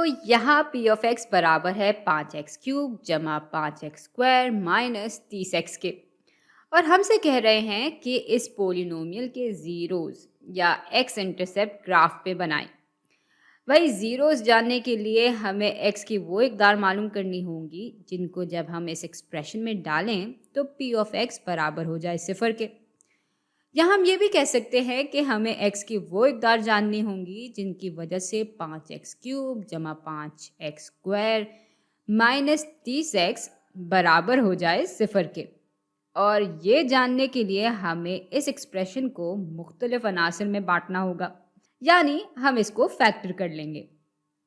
तो यहाँ P of x बराबर है 5x³ जमा 5x² माइनस 30x के। और हमसे कह रहे हैं कि इस पोलिनोमियल के ज़ीरोज़ या एक्स इंटरसेप्ट ग्राफ पे बनाएं। वही ज़ीरोज़ जानने के लिए हमें एक्स की वो इकदार मालूम करनी होंगी जिनको जब हम इस एक्सप्रेशन में डालें तो पी ऑफ एक्स बराबर हो जाए 0 के। या हम ये भी कह सकते हैं कि हमें x की वो इकदार जाननी होंगी जिनकी वजह से 5x³ जमा 5x² माइनस 30x बराबर हो जाए 0 के। और ये जानने के लिए हमें इस एक्सप्रेशन को मुख्तलिफ अनासर में बांटना होगा, यानी हम इसको फैक्टर कर लेंगे।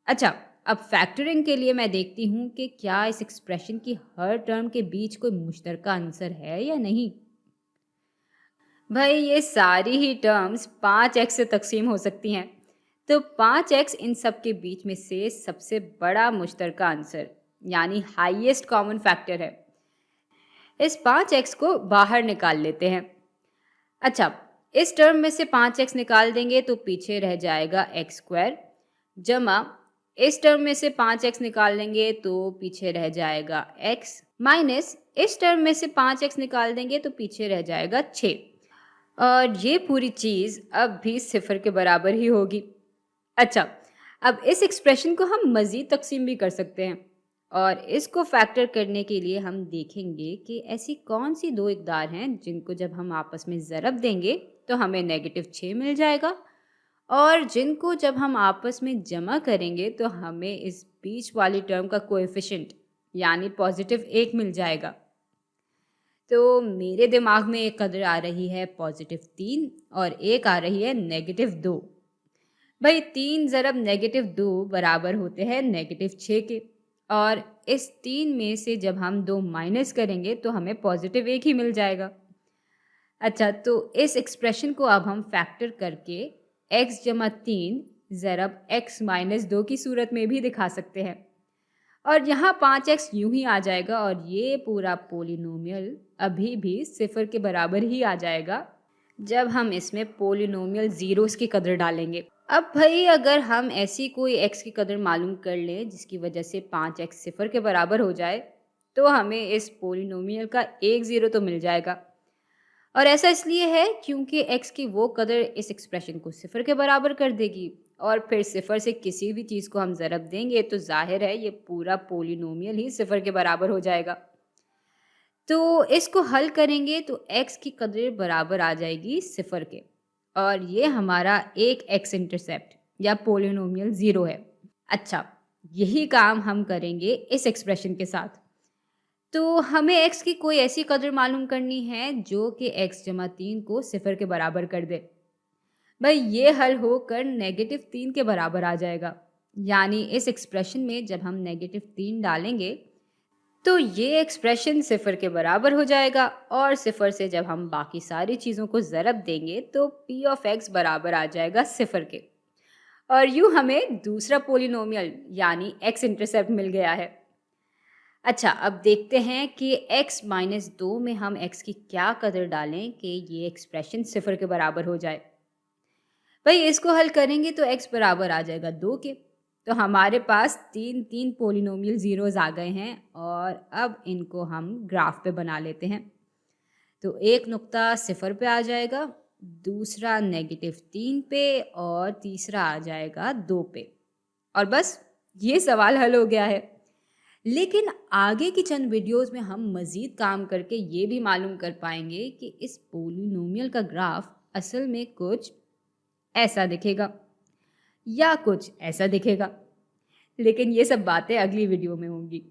अच्छा, अब फैक्टरिंग के लिए मैं देखती हूँ कि क्या इस एक्सप्रेशन की हर टर्म के बीच कोई मुश्तरका आंसर है या नहीं। भाई ये सारी ही टर्म्स 5x से तकसीम हो सकती हैं, तो 5x इन सब के बीच में से सबसे बड़ा मुश्तरका आंसर यानी हाईएस्ट कॉमन फैक्टर है। इस 5x को बाहर निकाल लेते हैं। अच्छा, इस टर्म में से 5x निकाल देंगे तो पीछे रह जाएगा x² जमा इस टर्म में से 5x निकाल देंगे तो पीछे रह जाएगा x माइनस इस टर्म में से 5x निकाल देंगे तो पीछे रह जाएगा 6। और ये पूरी चीज़ अब भी 0 के बराबर ही होगी। अच्छा, अब इस एक्सप्रेशन को हम मज़ीद तकसीम भी कर सकते हैं और इसको फैक्टर करने के लिए हम देखेंगे कि ऐसी कौन सी दो इकदार हैं जिनको जब हम आपस में ज़रब देंगे तो हमें -6 मिल जाएगा और जिनको जब हम आपस में जमा करेंगे तो हमें इस बीच वाली टर्म का कोएफिशिएंट यानी +1 मिल जाएगा। तो मेरे दिमाग में एक कदर आ रही है +3 और एक आ रही है -2। भाई 3 ज़रब -2 बराबर होते हैं -6 के और इस 3 में से जब हम 2 माइनस करेंगे तो हमें +1 ही मिल जाएगा। अच्छा, तो इस एक्सप्रेशन को अब हम फैक्टर करके x जमा 3 ज़रब x माइनस 2 की सूरत में भी दिखा सकते हैं और यहाँ 5x यूं ही आ जाएगा और ये पूरा पोलिनोमियल अभी भी 0 के बराबर ही आ जाएगा जब हम इसमें पोलिनोमियल ज़ीरोज़ की कदर डालेंगे। अब भाई अगर हम ऐसी कोई x की कदर मालूम कर लें जिसकी वजह से 5x 0 के बराबर हो जाए तो हमें इस पोलिनोमियल का एक ज़ीरो तो मिल जाएगा। और ऐसा इसलिए है क्योंकि x की वो कदर इस एक्सप्रेशन को 0 के बराबर कर देगी और फिर 0 से किसी भी चीज़ को हम ज़रब देंगे तो जाहिर है ये पूरा पोलिनोमियल ही 0 के बराबर हो जाएगा। तो इसको हल करेंगे तो x की कदर बराबर आ जाएगी 0 के और ये हमारा एक x इंटरसेप्ट या पोलिनोमियल ज़ीरो है। अच्छा, यही काम हम करेंगे इस एक्सप्रेशन के साथ। तो हमें x की कोई ऐसी कदर मालूम करनी है जो कि x जमा 3 को 0 के बराबर कर दे। भाई ये हल होकर -3 के बराबर आ जाएगा, यानी इस एक्सप्रेशन में जब हम -3 डालेंगे तो ये एक्सप्रेशन 0 के बराबर हो जाएगा और 0 से जब हम बाकी सारी चीज़ों को ज़रब देंगे तो p ऑफ x बराबर आ जाएगा 0 के और यूँ हमें दूसरा पोलिनोमियल यानी x इंटरसेप्ट मिल गया है। अच्छा, अब देखते हैं कि x माइनस 2 में हम x की क्या कदर डालें कि ये एक्सप्रेशन 0 के बराबर हो जाए। भाई इसको हल करेंगे तो x बराबर आ जाएगा 2 के। तो हमारे पास 3 पोलिनोमियल ज़ीरोज़ आ गए हैं और अब इनको हम ग्राफ पे बना लेते हैं। तो एक नुक्ता 0 पे आ जाएगा, दूसरा -3 पे और तीसरा आ जाएगा 2 पे और बस ये सवाल हल हो गया है। लेकिन आगे की चंद वीडियोस में हम मज़ीद काम करके ये भी मालूम कर पाएंगे कि इस पोलिनोमियल का ग्राफ असल में कुछ ऐसा दिखेगा या कुछ ऐसा दिखेगा। लेकिन ये सब बातें अगली वीडियो में होंगी।